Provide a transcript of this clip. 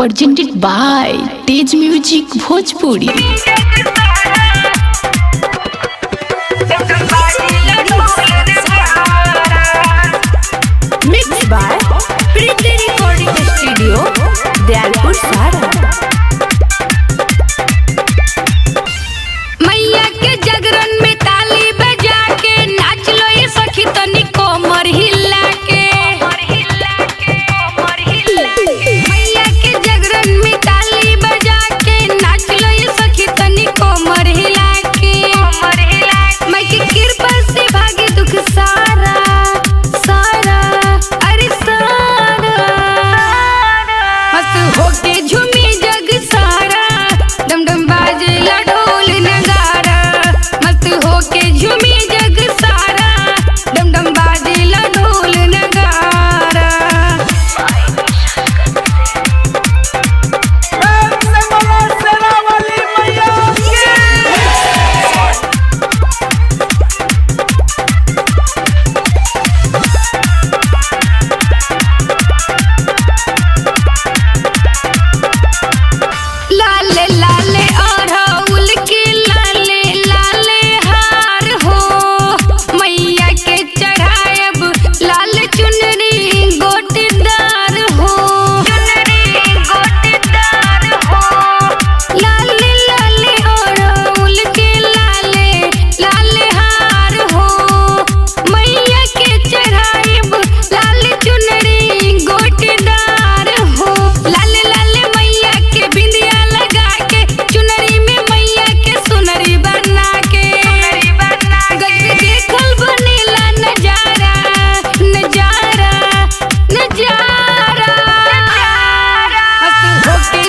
presented by Tej Music Bhojpuri. Mixed by Preeti Recording Studio, Dayalpur, Sara. मैया के जगरण में ताली बजा के नाच लो ये सखी तनी कोमर हिला के। मैया के जगरण में ताली बजा के नाच लो ये सखी तनी कोमर हिला के। माई की कृपा से भागे दुख सारा सारा अरे सारा। मस्त होके झूमी जग सारा, डम डम बाजे ला ढोल नगारा। मस्त होके झूमी जग सारा, डम डम बाजे ला ढोल नगारा। लाले लाले अड़हुल के लाले लाले हार हो, मैया के चढ़ायब लाल चुनरी गोटेदार हो। लाले लाले अड़हुल के लाले लाले हार हो, मैया के चढ़ायब लाल चुनरी गोटेदार हो। लाले लाले मैया के बिंदिया लगा के, चुनरी में मैया के सुनरी बना के। गजब देखल बनेला नजारा नजारा नजारा। मस्त होके